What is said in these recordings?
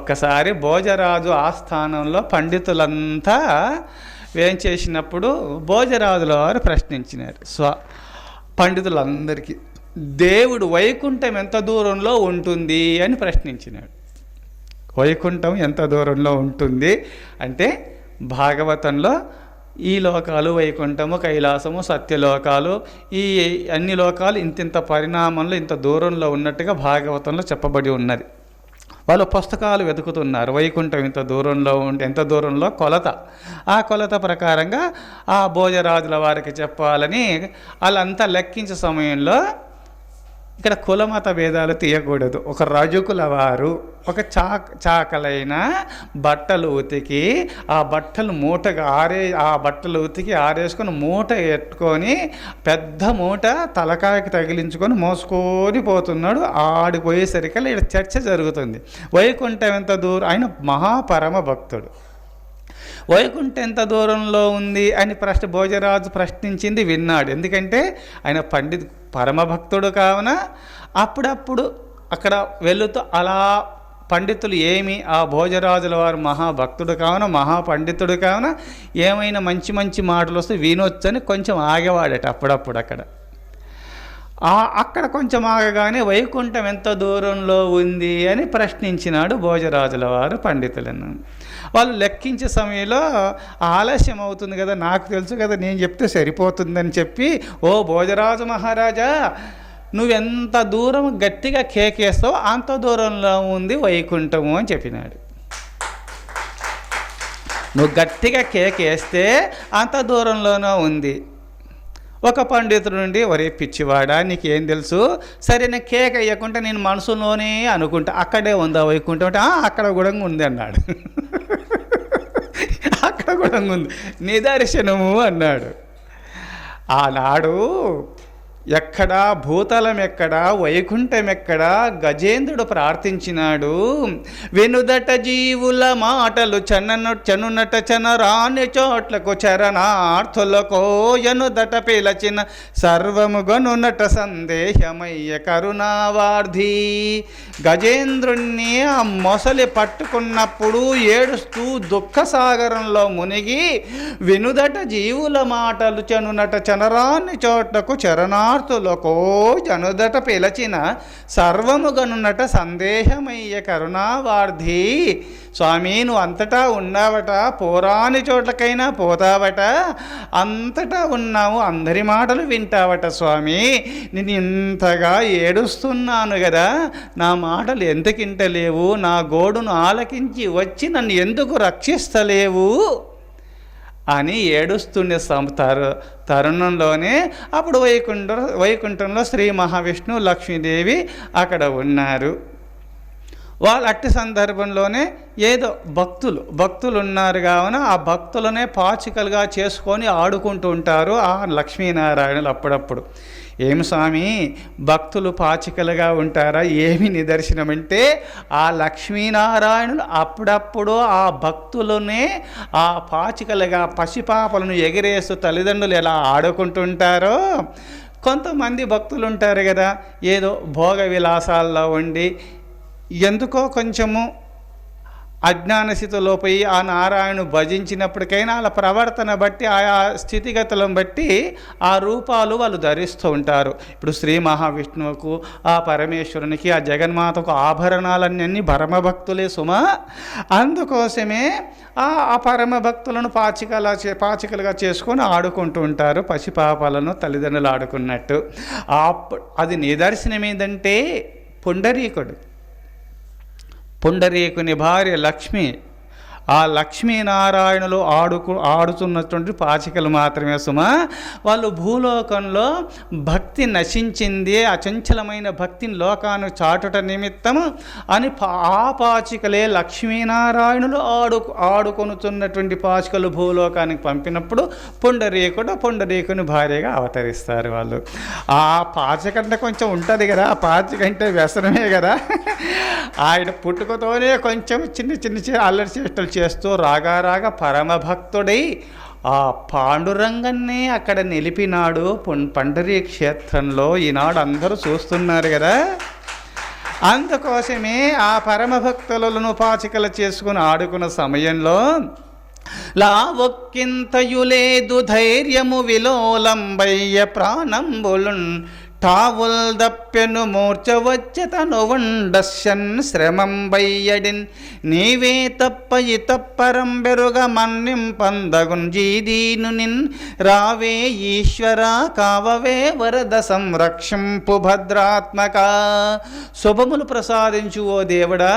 ఒక్కసారి భోజరాజు ఆస్థానంలో పండితులంతా ఏం చేసినప్పుడు భోజరాజుల వారు ప్రశ్నించినారు పండితులందరికీ, దేవుడు వైకుంఠం ఎంత దూరంలో ఉంటుంది అని ప్రశ్నించినాడు. వైకుంఠం ఎంత దూరంలో ఉంటుంది అంటే భాగవతంలో ఈ లోకాలు, వైకుంఠము, కైలాసము, సత్యలోకాలు, ఈ అన్ని లోకాలు ఇంతింత పరిణామంలో ఇంత దూరంలో ఉన్నట్టుగా భాగవతంలో చెప్పబడి ఉన్నది. వాళ్ళు పుస్తకాలు వెతుకుతున్నారు, వైకుంఠం ఇంత దూరంలో ఉంటే ఎంత దూరంలో కొలత, ఆ కొలత ప్రకారంగా ఆ భోజరాజుల వారికి చెప్పాలని వాళ్ళంతా లెక్కించే సమయంలో ఇక్కడ కులమత భేదాలు తీయకూడదు. ఒక రజకుల వారు ఒక చాకలైన బట్టలు ఉతికి ఆ బట్టలు మూటగా ఆ బట్టలు ఉతికి ఆరేసుకొని మూట ఎట్టుకొని పెద్ద మూట తలకాయకి తగిలించుకొని మోసుకొని పోతున్నాడు. ఆడిపోయేసరికి ఇక్కడ చర్చ జరుగుతుంది. వైకుంఠం ఎంత దూరం, ఆయన మహాపరమ భక్తుడు, వైకుంఠం ఎంత దూరంలో ఉంది అని భోజరాజు ప్రశ్నించింది విన్నాడు. ఎందుకంటే ఆయన పరమభక్తుడు కావున అప్పుడప్పుడు అక్కడ వెళుతూ అలా పండితులు ఆ భోజరాజుల వారు మహాభక్తుడు కావున, మహాపండితుడు కావున ఏమైనా మంచి మంచి మాటలు వస్తే వినొచ్చని కొంచెం ఆగేవాడట అప్పుడప్పుడు. అక్కడ కొంచెం ఆగగానే వైకుంఠం ఎంత దూరంలో ఉంది అని ప్రశ్నించినాడు భోజరాజుల వారు పండితులను. వాళ్ళు లెక్కించే సమయంలో ఆలస్యం అవుతుంది కదా, నాకు తెలుసు కదా, నేను చెప్తే సరిపోతుందని చెప్పి, ఓ భోజరాజు మహారాజా, నువ్వెంత దూరం గట్టిగా కేకేస్తావో అంత దూరంలో ఉంది వైకుంఠము అని చెప్పినాడు. నువ్వు గట్టిగా కేకేస్తే అంత దూరంలోనూ ఉంది. ఒక పండితుడి నుండి, ఒరే పిచ్చివాడా, నీకేం తెలుసు, సరే నేను కేక్ అయ్యకుంటే నేను మనసులోనే అనుకుంటా అక్కడే ఉందా వైకుంఠం అంటే, అక్కడ కూడా ఉంది అన్నాడు. అక్కడ కూడా ఉంది, నిదర్శనము అన్నాడు. ఆనాడు ఎక్కడా భూతలం ఎక్కడా వైకుంఠం ఎక్కడా గజేంద్రుడు ప్రార్థించినాడు. వెనుదట జీవుల మాటలు చనునట చనరాని చోట్లకు చరణార్థులకో ఎనుదట పిలచిన సర్వముగనునట సందేశమయ్య కరుణావార్ధి. గజేంద్రుణ్ణి ఆ మొసలి పట్టుకున్నప్పుడు ఏడుస్తూ దుఃఖసాగరంలో మునిగి వెనుదట జీవుల మాటలు చనునట చనరాని చోట్లకు చరణార్థులకో జనుదట పిలచిన సర్వముగనున్నట సందేహమయ్య కరుణావార్ధి. స్వామి, నువ్వు అంతటా ఉన్నావట, పోరాని చోట్లకైనా పోతావట, అంతటా ఉన్నావు, అందరి మాటలు వింటావట. స్వామి, నేను ఇంతగా ఏడుస్తున్నాను కదా, నా మాటలు ఎందుకింటలేవు, నా గోడును ఆలకించి వచ్చి నన్ను ఎందుకు రక్షిస్తలేవు అని ఏడుస్తుండే తరుణంలోనే అప్పుడు వైకుంఠంలో శ్రీ మహావిష్ణువు, లక్ష్మీదేవి అక్కడ ఉన్నారు. వాళ్ళు అట్టి సందర్భంలోనే ఏదో భక్తులు ఉన్నారు కావున ఆ భక్తులనే పాచికలుగా చేసుకొని ఆడుకుంటూ ఉంటారు ఆ లక్ష్మీనారాయణులు అప్పుడప్పుడు. ఏమి స్వామి, భక్తులు పాచికలుగా ఉంటారా? ఏమి నిదర్శనం అంటే, ఆ లక్ష్మీనారాయణులు అప్పుడప్పుడు ఆ భక్తులనే ఆ పాచికలుగా పసిపాపలను ఎగిరేస్తూ తల్లిదండ్రులు ఎలా ఆడుకుంటుంటారో, కొంతమంది భక్తులు ఉంటారు కదా, ఏదో భోగ విలాసాల్లో ఉండి ఎందుకో కొంచెము అజ్ఞాన స్థితిలో పోయి ఆ నారాయణు భజించినప్పటికైనా వాళ్ళ ప్రవర్తన బట్టి, ఆయా స్థితిగతులను బట్టి ఆ రూపాలు వాళ్ళు ధరిస్తూ ఉంటారు. ఇప్పుడు శ్రీ మహావిష్ణువుకు, ఆ పరమేశ్వరునికి, ఆ జగన్మాతకు ఆభరణాలన్నీ పరమభక్తులే సుమా. అందుకోసమే ఆ పరమభక్తులను పాచికలుగా చేసుకొని ఆడుకుంటూ ఉంటారు, పసిపాపాలను తల్లిదండ్రులు ఆడుకున్నట్టు. అది నిదర్శనం ఏంటంటే పుండరీకుని భార్య లక్ష్మి, ఆ లక్ష్మీనారాయణులు ఆడుతున్నటువంటి పాచికలు మాత్రమే సుమా. వాళ్ళు భూలోకంలో భక్తి నశించింది, అచంచలమైన భక్తిని లోకాన్ని చాటుట నిమిత్తము అని ఆ పాచికలే లక్ష్మీనారాయణులు ఆడుకొనుతున్నటువంటి పాచికలు భూలోకానికి పంపినప్పుడు పుండరీకుని భార్యగా అవతరిస్తారు వాళ్ళు. ఆ పాచిక అంటే కొంచెం ఉంటుంది కదా, ఆ పాచిక అంటే వ్యసనమే కదా. ఆయన పుట్టుకతోనే కొంచెం చిన్న అల్లరి చేష్టలు చేస్తూ రాగా పరమభక్తుడై ఆ పాండురంగన్నే అక్కడ నిలిపినాడు పండరీ క్షేత్రంలో. ఈనాడు అందరూ చూస్తున్నారు కదా. అందుకోసమే ఆ పరమభక్తులను పాచికలు చేసుకుని ఆడుకున్న సమయంలో లావొక్కింతయులేదు ధైర్యము విలోలంబయ్య ప్రాణంబులున్ టావుల్ దప్పెను మూర్చ వచ్చె తను ఉండశ్యన్ శ్రమం బయ్యడిన్ నీవే తప్పయి తప్పరం బెరుగ మన్నిం పందగున్ జీదీను నిన్ రావే ఈశ్వర కావవే వరద సంరక్షింపు భద్రాత్మక. శుభములు ప్రసాదించు ఓ దేవుడా,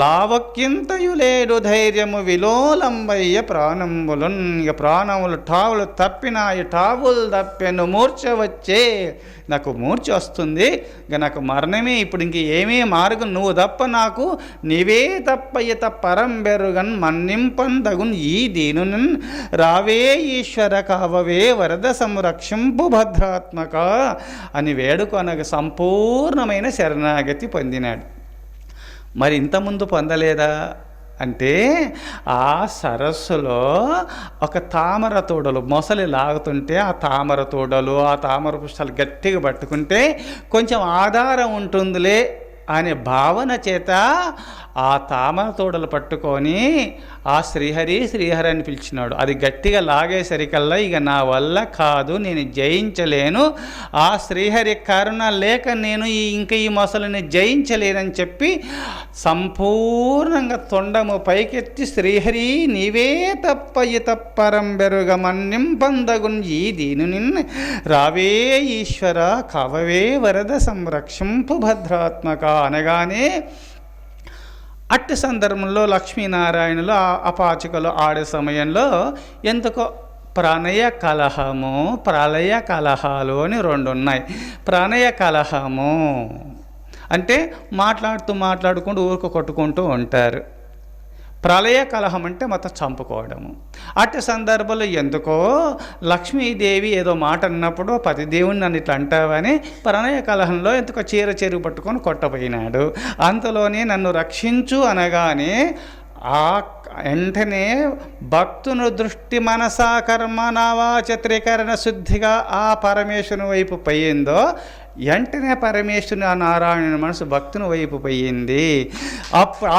లావక్కింతయు లేడు ధైర్యము విలోలంబయ్య ప్రాణంబులున్. ఇక ప్రాణములు టావులు తప్పినాయి, టావులు తప్పెను మూర్చ వచ్చే, నాకు మూర్ఛ వస్తుంది, ఇక నాకు మరణమే, ఇప్పుడు ఇంక ఏమీ మార్గం, నువ్వు తప్ప నాకు నీవే తప్ప ఇత పరంబెరుగన్ మన్నింపందగున్ ఈ దీనున్ రావే ఈశ్వర కావవే వరద సంరక్షింపు భద్రాత్మక అని వేడుకొనగా సంపూర్ణమైన శరణాగతి పొందినాడు. మరి ఇంతకుముందు పొందలేదా అంటే, ఆ సరస్సులో ఒక తామర తోడలు మొసలి లాగుతుంటే ఆ తామర తోడలు ఆ తామర పుష్పాలు గట్టిగా పట్టుకుంటే కొంచెం ఆధారం ఉంటుందిలే అనే భావన చేత ఆ తామర తోడలు పట్టుకొని ఆ శ్రీహరి శ్రీహరి అని పిలిచినాడు. అది గట్టిగా లాగేసరికల్లా ఇక నా వల్ల కాదు, నేను జయించలేను, ఆ శ్రీహరి కరుణ లేక నేను ఇంకా ఈ మొసలిని జయించలేనని చెప్పి సంపూర్ణంగా తొండము పైకెత్తి శ్రీహరి నీవే తప్ప ఇతప్పరం బెరుగ మన్నింపందగున్ ఈ దీను నిన్ను రావే ఈశ్వర కవవే వరద సంరక్షింపు భద్రాత్మక అనగానే అట్టి సందర్భంలో లక్ష్మీనారాయణులు అపాచికలు ఆడే సమయంలో ఎందుకో ప్రణయ కలహము ప్రళయ కలహాలు అని రెండు ఉన్నాయి. ప్రణయ కలహము అంటే మాట్లాడుకుంటూ ఊరుకు కొట్టుకుంటూ ఉంటారు. ప్రళయ కలహం అంటే మొత్తం చంపుకోవడము. అట్టి సందర్భంలో ఎందుకో లక్ష్మీదేవి ఏదో మాట అన్నప్పుడు పతిదేవుని నన్ను ఇట్లా అంటావని ప్రణయ కలహంలో ఎందుకో చీర చెరుగు పట్టుకొని కొట్టపోయినాడు. అంతలోనే నన్ను రక్షించు అనగానే ఆ వెంటనే భక్తును దృష్టి మనసా కర్మ నావాచ త్రికరణ శుద్ధిగా ఆ పరమేశ్వరుని వైపు పోయిందో వెంటనే పరమేశ్వరుని ఆ నారాయణుని మనసు భక్తుని వైపు పోయింది.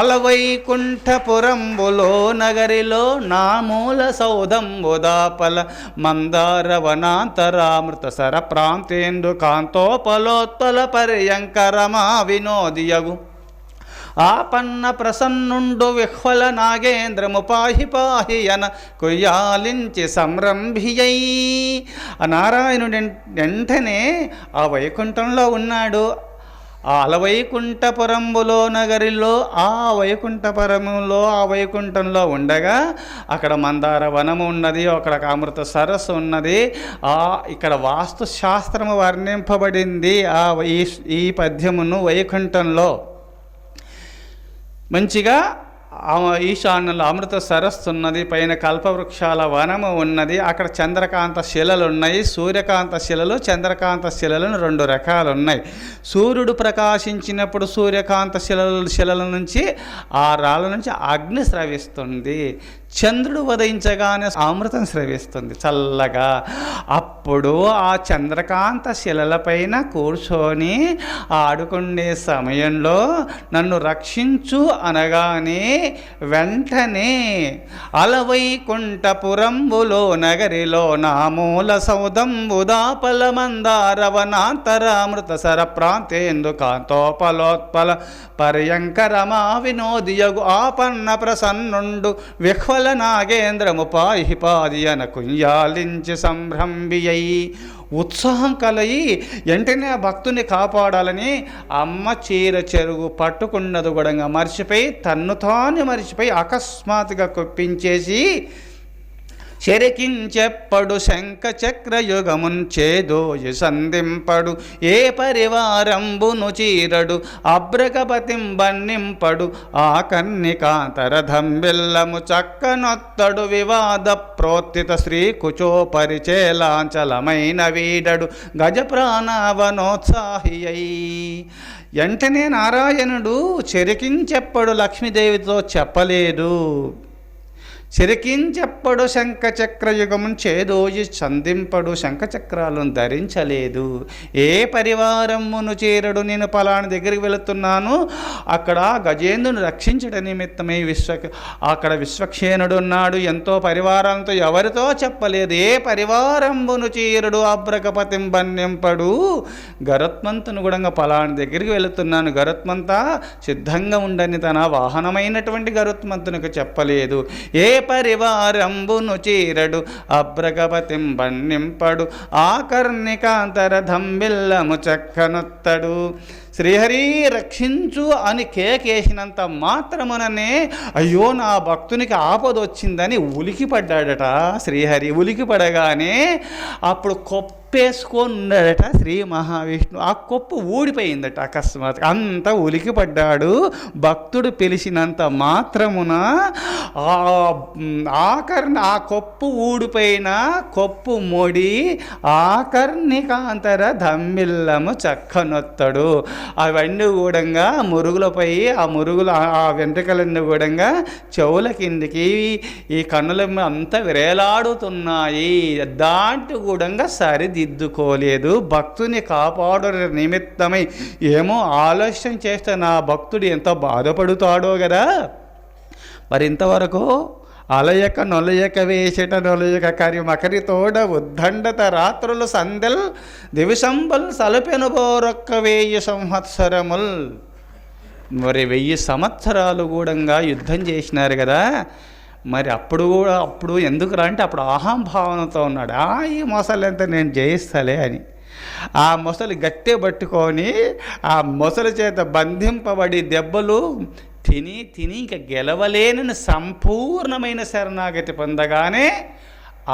అలవైకుంఠపురంబులో నగరిలో నా మూల సౌధంబుదాపల మందార వనాంతరామృత సర ప్రాంతేందు కాంతోపలోత్పల పర్యంకరమా వినోదియగు ఆపన్న ప్రసన్నుండు విహ్వల నాగేంద్రము పాహి పాహి అన కొయ్యాలించి సంరంభియై. ఆ నారాయణుడు వెంటనే ఆ వైకుంఠంలో ఉన్నాడు. ఆ అలవైకుంఠపురంబులో నగరిలో ఆ వైకుంఠపురములో ఆ వైకుంఠంలో ఉండగా అక్కడ మందార వనము ఉన్నది, అక్కడ అమృత సరస్సు ఉన్నది. ఇక్కడ వాస్తు శాస్త్రము వర్ణింపబడింది ఈ పద్యమును. వైకుంఠంలో మంచిగా ఈశాన్యంలో అమృత సరస్సు ఉన్నది, పైన కల్పవృక్షాల వనము ఉన్నది, అక్కడ చంద్రకాంత శిలలు ఉన్నాయి. సూర్యకాంత శిలలు చంద్రకాంత శిలలను రెండు రకాలు ఉన్నాయి. సూర్యుడు ప్రకాశించినప్పుడు సూర్యకాంత శిలల నుంచి ఆ రాళ్ళ నుంచి అగ్ని స్రవిస్తుంది. చంద్రుడు ఉదయించగానే అమృతం స్రవిస్తుంది చల్లగా. అప్పుడు ఆ చంద్రకాంత శిలలపైన కూర్చొని ఆడుకునే సమయంలో నన్ను రక్షించు అనగానే వెంటనే అలవైకుంఠపురంబులో నగరిలో నా మూల సౌధంబుదాపల మందారవనాంతరామృత సర ప్రాంతేందు కాంతోపలోత్పల పర్యంకరమా వినోదియగు ఆపన్న ప్రసన్నుండు విహ్వల నాగేంద్రము పాహి పాది అన కుయ్యాలించి సంభ్రంభియై. ఉత్సాహం కలయి వెంటనే ఆ భక్తుని కాపాడాలని అమ్మ చీర చెరుగు పట్టుకున్నది కూడా మర్చిపోయి తన్ను తాను మర్చిపోయి అకస్మాత్తుగా కొప్పించేసి చెరికించెప్పడు శంఖ చక్రయుగమున్ చేదోయి సంధింపడు ఏ పరివారంబును చీరడు అబ్రకపతిం బన్నింపడు ఆ కన్నికాంతరధంబిల్లము చక్కనొత్తడు వివాద ప్రోత్తిత శ్రీ కుచో పరిచేలాంచలమైన వీడడు గజ ప్రాణవనోత్సాహి అయి. వెంటనే నారాయణుడు చెరికించెప్పడు లక్ష్మీదేవితో చెప్పలేదు. సిరికించెప్పడు శంఖచక్రయుగము చేదోయి సంధింపడు శంఖచక్రాలను ధరించలేదు. ఏ పరివారమును చేరడు, నేను పలానా దగ్గరికి వెళుతున్నాను, అక్కడ గజేంద్రుని రక్షించడం నిమిత్తమే అక్కడ విశ్వక్షేణుడు ఉన్నాడు, ఎంతో పరివారంతో, ఎవరితో చెప్పలేదు. ఏ పరివారమును చేరడు అబ్రకపతిం బన్యంపడు, గరుత్మంతుని కూడా పలానా దగ్గరికి వెళుతున్నాను, గరుత్మంత సిద్ధంగా ఉండని తన వాహనమైనటువంటి గరుత్మంతునికి చెప్పలేదు. ఏ పరివారంబును చీరడు అబ్రగపతిం బన్నింపడు, ఆకర్ణికాంతరథం బిల్లము చక్కనొత్తడు. శ్రీహరి రక్షించు అని కేకేసినంత మాత్రముననే అయ్యో నా భక్తునికి ఆపదొచ్చిందని ఉలికిపడ్డాడట శ్రీహరి. ఉలికిపడగానే అప్పుడు కొప్పేసుకున్నాడట శ్రీ మహావిష్ణువు. ఆ కొప్పు ఊడిపోయిందట అకస్మాత్. అంత ఉలికిపడ్డాడు. భక్తుడు పిలిచినంత మాత్రమున ఆ కొప్పు ఊడిపోయిన కొప్పు మొడి ఆకర్ణికాంతర ధమ్మిల్లము చక్కనొత్తడు. అవన్నీ కూడా మురుగులపై ఆ మురుగులు ఆ వెంట్రుకలన్నీ కూడా చెవుల కిందికి ఈ కన్నుల అంతా విరేలాడుతున్నాయి. దాంట్లో కూడా సరిదిద్దుకోలేదు. భక్తుని కాపాడు నిమిత్తమై ఏమో ఆలస్యం చేస్తే నా భక్తుడు ఎంత బాధపడుతాడో కదా. మరి ఇంతవరకు అలయక నొలయక వేసేట నొలయక కరి మకరి తోడ ఉద్దండత రాత్రులు సందెల్ దివిసంబల్ సలపెను బోరొక్క 1000 సంవత్సరముల్. మరి 1000 సంవత్సరాలు కూడా యుద్ధం చేసినారు కదా. మరి అప్పుడు ఎందుకు అంటే అప్పుడు అహంభావనతో ఉన్నాడు. ఈ మొసలంతా నేను జయిస్తలే అని. ఆ మొసలు గట్టి పట్టుకొని ఆ మొసలి చేత బంధింపబడి దెబ్బలు తిని ఇంక గెలవలేనని సంపూర్ణమైన శరణాగతి పొందగానే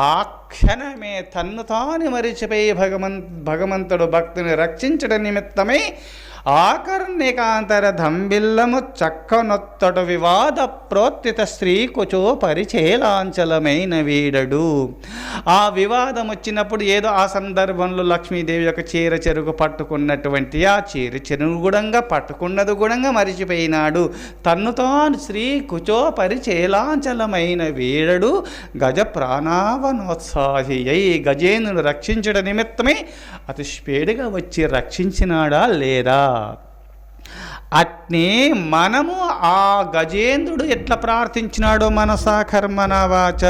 ఆ క్షణమే తన్ను తాను మరిచిపోయి భగవంతుడు భక్తుని రక్షించడం నిమిత్తమై ఆకర్ణికాంతర ధంబిల్లము చక్కనొత్తడు వివాద ప్రోత్తిత స్త్రీ కుచో పరిచేలాంచలమైన వీడడు. ఆ వివాదం వచ్చినప్పుడు ఏదో ఆ సందర్భంలో లక్ష్మీదేవి యొక్క చీర చెరుగు పట్టుకున్నటువంటి ఆ చీర చెరుగు గుడంగా పట్టుకున్నది గుడంగా మరిచిపోయినాడు. తన్ను తాను శ్రీ కుచో పరిచేలాంచలమైన వీడడు గజ ప్రాణావనోత్సాహి అయి గజేంద్రుని రక్షించడం నిమిత్తమే అతి స్పీడ్గా వచ్చి రక్షించినాడా లేదా? అట్నే మనము ఆ గజేంద్రుడు ఎట్లా ప్రార్థించినాడో మనసా కర్మణ వాచ.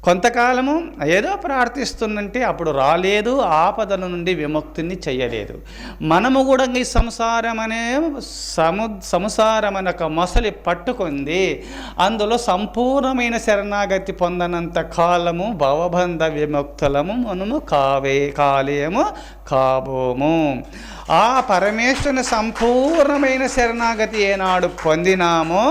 కొంతకాలము ఏదో ప్రార్థిస్తుందంటే అప్పుడు రాలేదు, ఆపదల నుండి విముక్తిని చెయ్యలేదు. మనము కూడా ఈ సంసారం అనే ఒక మొసలి పట్టుకుంది. అందులో సంపూర్ణమైన శరణాగతి పొందనంత కాలము భవబంధ విముక్తులము మనము కాలేము కాబోము. ఆ పరమేశ్వరుని సంపూర్ణమైన శరణాగతి ఏనాడు పొందినామో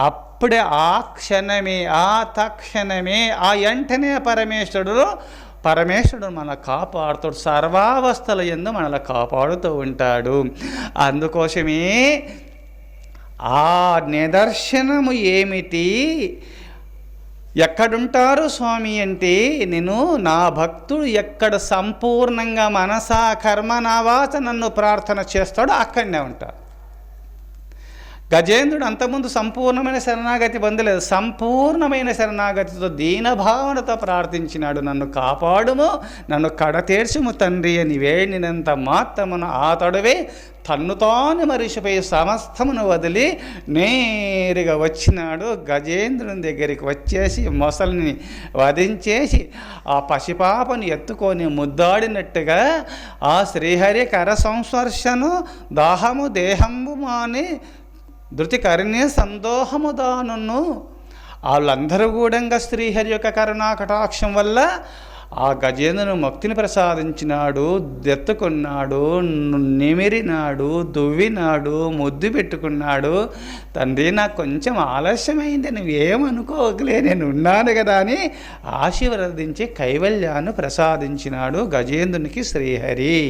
అప్పుడే ఆ క్షణమే ఆ తక్షణమే ఆ వెంటనే పరమేశ్వరుడు మనల్ని కాపాడుతాడు. సర్వావస్థల యందు మనల్ని కాపాడుతూ ఉంటాడు. అందుకోసమే ఆ నిదర్శనము ఏమిటి? ఎక్కడుంటారు స్వామి అంటే నేను నా భక్తుడు ఎక్కడ సంపూర్ణంగా మనసా కర్మ నా వాచ నన్ను ప్రార్థన చేస్తాడో అక్కడనే ఉంటాడు. గజేంద్రుడు అంతకుముందు సంపూర్ణమైన శరణాగతి పొందలేదు. సంపూర్ణమైన శరణాగతితో దీనభావనతో ప్రార్థించినాడు. నన్ను కాపాడుము, నన్ను కడతేర్చుము తండ్రి అని వేడినంత మాత్రమును ఆతడువే తన్ను తాను మరిచిపోయి సమస్తమును వదిలి నేరుగా వచ్చినాడు. గజేంద్రుని దగ్గరికి వచ్చేసి మొసలిని వధించేసి ఆ పసిపాపను ఎత్తుకొని ముద్దాడినట్టుగా ఆ శ్రీహరి కర సంస్పర్శను దాహము దేహము మాని ధృతి కరుణ్య సందోహము దానును. వాళ్ళందరూ కూడా శ్రీహరి యొక్క కరుణా కటాక్షం వల్ల ఆ గజేంద్రుని ముక్తిని ప్రసాదించినాడు. దెత్తుకున్నాడు, నిమిరినాడు, దువ్వినాడు, ముద్దు పెట్టుకున్నాడు. తండ్రి నాకు కొంచెం ఆలస్యమైంది, నువ్వేమనుకోకలే, నేను ఉన్నాను కదా అని ఆశీర్వదించి కైవల్యాన్ని ప్రసాదించినాడు గజేంద్రునికి శ్రీహరి.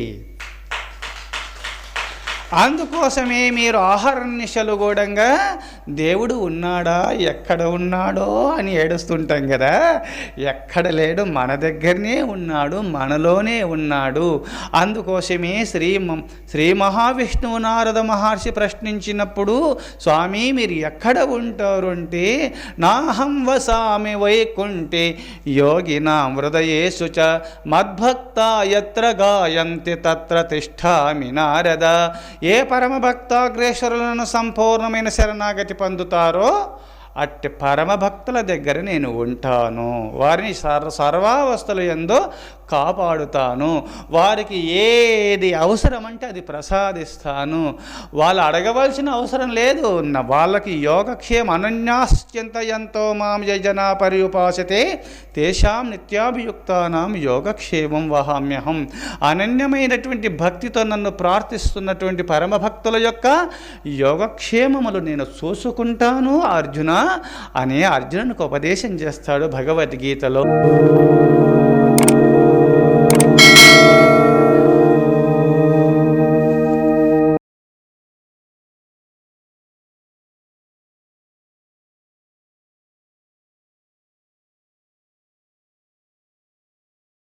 అందుకోసమే మీరు ఆహర్నిశలు గూడంగా దేవుడు ఉన్నాడా, ఎక్కడ ఉన్నాడో అని ఏడుస్తుంటాం కదా. ఎక్కడ లేడు, మన దగ్గరనే ఉన్నాడు, మనలోనే ఉన్నాడు. అందుకోసమే శ్రీ మహావిష్ణువు నారద మహర్షి ప్రశ్నించినప్పుడు, స్వామి మీరు ఎక్కడ ఉంటారు అంటే, నాహం వసామి వైకుంఠే యోగినాం హృదయేషు చ మద్భక్తా యత్ర గాయంతి తత్ర తిష్ఠామి నారద. ఏ పరమభక్తాగ్రేశ్వరులను సంపూర్ణమైన శరణాగతి పొందుతారో అట్టి పరమభక్తుల దగ్గర నేను ఉంటాను. వారిని సర్వావస్థల యందు కాపాడుతాను. వారికి ఏది అవసరమంటే అది ప్రసాదిస్తాను. వాళ్ళు అడగవలసిన అవసరం లేదు. వాళ్ళకి యోగక్షేమ అనన్యాశ్చింతయంతో మాం యజనా పర్యుపాసతే తేషాం నిత్యాభియుక్తానాం యోగక్షేమం వహామ్యహం. అనన్యమైనటువంటి భక్తితో నన్ను ప్రార్థిస్తున్నటువంటి పరమభక్తుల యొక్క యోగక్షేమములు నేను చూసుకుంటాను అర్జున అని అర్జునునికి ఉపదేశం చేస్తాడు భగవద్గీతలో.